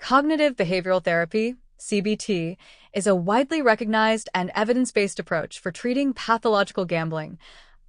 Cognitive behavioral therapy, CBT, is a widely recognized and evidence-based approach for treating pathological gambling,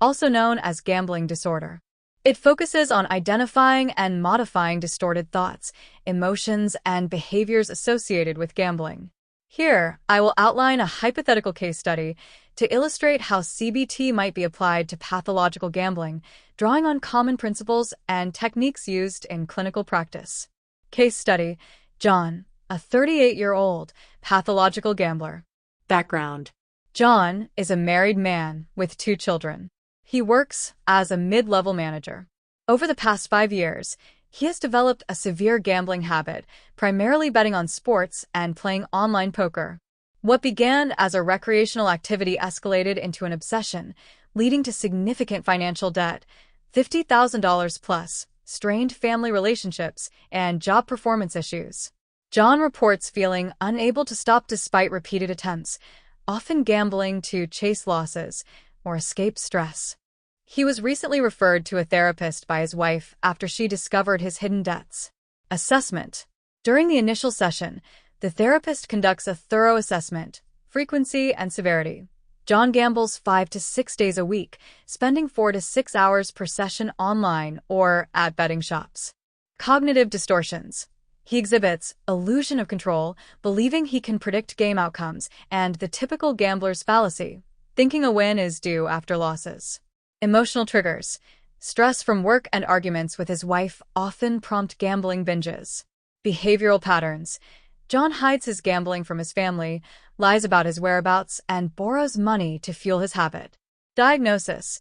also known as gambling disorder. It focuses on identifying and modifying distorted thoughts, emotions, and behaviors associated with gambling. Here, I will outline a hypothetical case study to illustrate how CBT might be applied to pathological gambling, drawing on common principles and techniques used in clinical practice. Case study: John, a 38-year-old pathological gambler. Background. John is a married man with 2 children. He works as a mid-level manager. Over the past 5 years, he has developed a severe gambling habit, primarily betting on sports and playing online poker. What began as a recreational activity escalated into an obsession, leading to significant financial debt, $50,000 plus, strained family relationships, and job performance issues. John reports feeling unable to stop despite repeated attempts, often gambling to chase losses or escape stress. He was recently referred to a therapist by his wife after she discovered his hidden debts. Assessment. During the initial session, the therapist conducts a thorough assessment, frequency and severity. John gambles 5 to 6 days a week, spending 4 to 6 hours per session online or at betting shops. Cognitive distortions. He exhibits illusion of control, believing he can predict game outcomes, and the typical gambler's fallacy, thinking a win is due after losses. Emotional triggers. Stress from work and arguments with his wife often prompt gambling binges. Behavioral patterns. John hides his gambling from his family, lies about his whereabouts, and borrows money to fuel his habit. Diagnosis.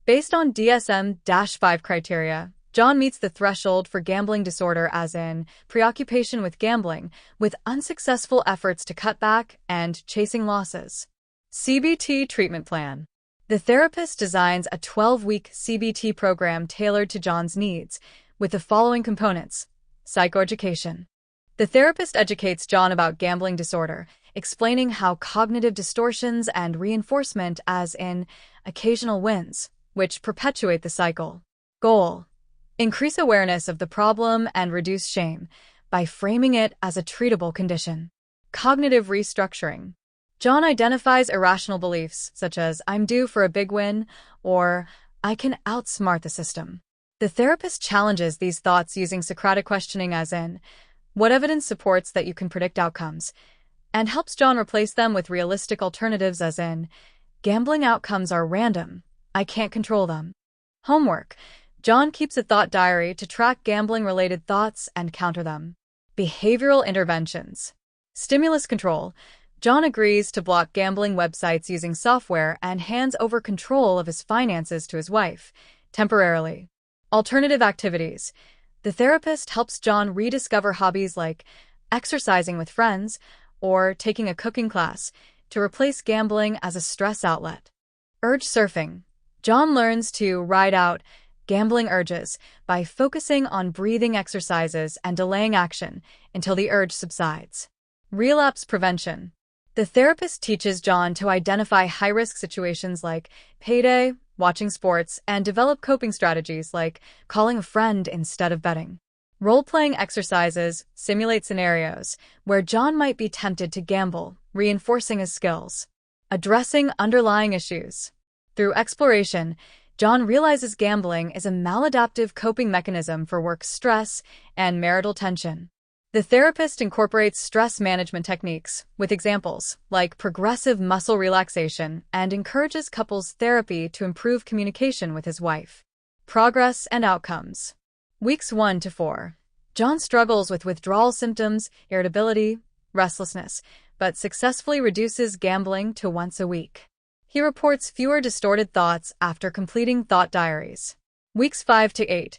Based on DSM-5 criteria, John meets the threshold for gambling disorder, as in preoccupation with gambling, with unsuccessful efforts to cut back and chasing losses. CBT treatment plan. The therapist designs a 12-week CBT program tailored to John's needs, with the following components: psychoeducation. The therapist educates John about gambling disorder, explaining how cognitive distortions and reinforcement, as in occasional wins, which perpetuate the cycle. Goal: increase awareness of the problem and reduce shame by framing it as a treatable condition. Cognitive restructuring. John identifies irrational beliefs such as "I'm due for a big win" or "I can outsmart the system." The therapist challenges these thoughts using Socratic questioning, as in "What evidence supports that you can predict outcomes?" and helps John replace them with realistic alternatives, as in "Gambling outcomes are random. I can't control them." Homework. John keeps a thought diary to track gambling-related thoughts and counter them. Behavioral interventions. Stimulus control. John agrees to block gambling websites using software and hands over control of his finances to his wife, temporarily. Alternative activities. The therapist helps John rediscover hobbies like exercising with friends or taking a cooking class to replace gambling as a stress outlet. Urge surfing. John learns to ride out gambling urges by focusing on breathing exercises and delaying action until the urge subsides. Relapse prevention. The therapist teaches John to identify high-risk situations like payday, watching sports, and develop coping strategies like calling a friend instead of betting. Role-playing exercises simulate scenarios where John might be tempted to gamble, reinforcing his skills. Addressing underlying issues. Through exploration, John realizes gambling is a maladaptive coping mechanism for work stress and marital tension. The therapist incorporates stress management techniques with examples like progressive muscle relaxation and encourages couples therapy to improve communication with his wife. Progress and outcomes. Weeks 1 to 4. John struggles with withdrawal symptoms, irritability, restlessness, but successfully reduces gambling to once a week. He reports fewer distorted thoughts after completing thought diaries. Weeks 5 to 8.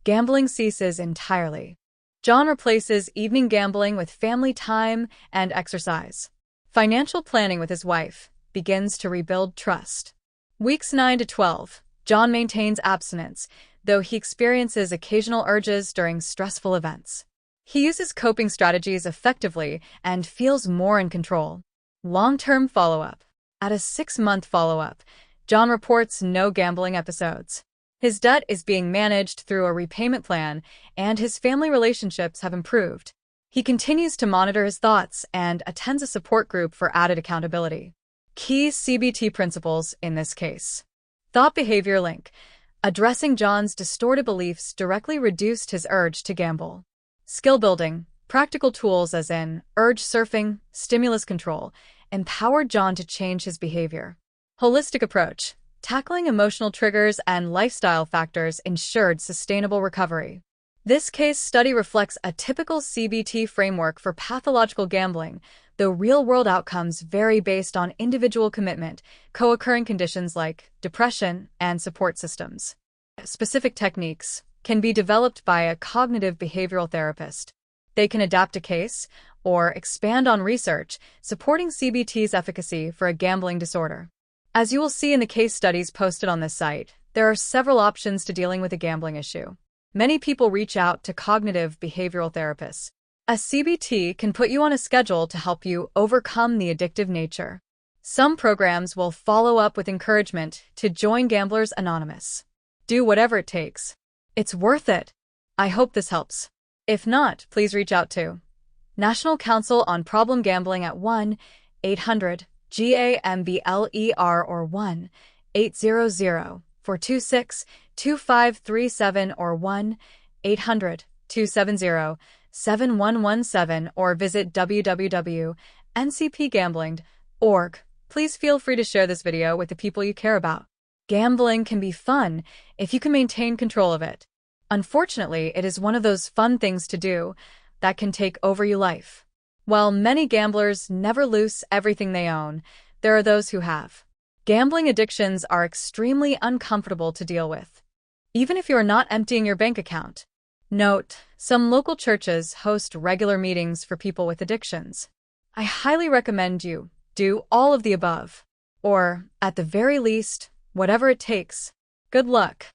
Gambling ceases entirely. John replaces evening gambling with family time and exercise. Financial planning with his wife begins to rebuild trust. Weeks 9 to 12. John maintains abstinence, though he experiences occasional urges during stressful events. He uses coping strategies effectively and feels more in control. Long-term follow-up. At a 6-month follow-up, John reports no gambling episodes. His debt is being managed through a repayment plan, and his family relationships have improved. He continues to monitor his thoughts and attends a support group for added accountability. Key CBT principles in this case. Thought-behavior link. Addressing John's distorted beliefs directly reduced his urge to gamble. Skill building. Practical tools as in urge surfing, stimulus control, empowered John to change his behavior. Holistic approach. Tackling emotional triggers and lifestyle factors ensured sustainable recovery. This case study reflects a typical CBT framework for pathological gambling, though real-world outcomes vary based on individual commitment, co-occurring conditions like depression, and support systems. Specific techniques can be developed by a cognitive behavioral therapist. They can adapt a case or expand on research supporting CBT's efficacy for a gambling disorder. As you will see in the case studies posted on this site, there are several options to dealing with a gambling issue. Many people reach out to cognitive behavioral therapists. A CBT can put you on a schedule to help you overcome the addictive nature. Some programs will follow up with encouragement to join Gamblers Anonymous. Do whatever it takes. It's worth it. I hope this helps. If not, please reach out to National Council on Problem Gambling at 1-800-GAMBLER or 1-800-426-2537 or 1-800-270-7117 or visit www.ncpgambling.org. Please feel free to share this video with the people you care about. Gambling can be fun if you can maintain control of it. Unfortunately, it is one of those fun things to do that can take over your life. While many gamblers never lose everything they own, there are those who have. Gambling addictions are extremely uncomfortable to deal with, even if you are not emptying your bank account. Note, some local churches host regular meetings for people with addictions. I highly recommend you do all of the above, or, at the very least, whatever it takes. Good luck.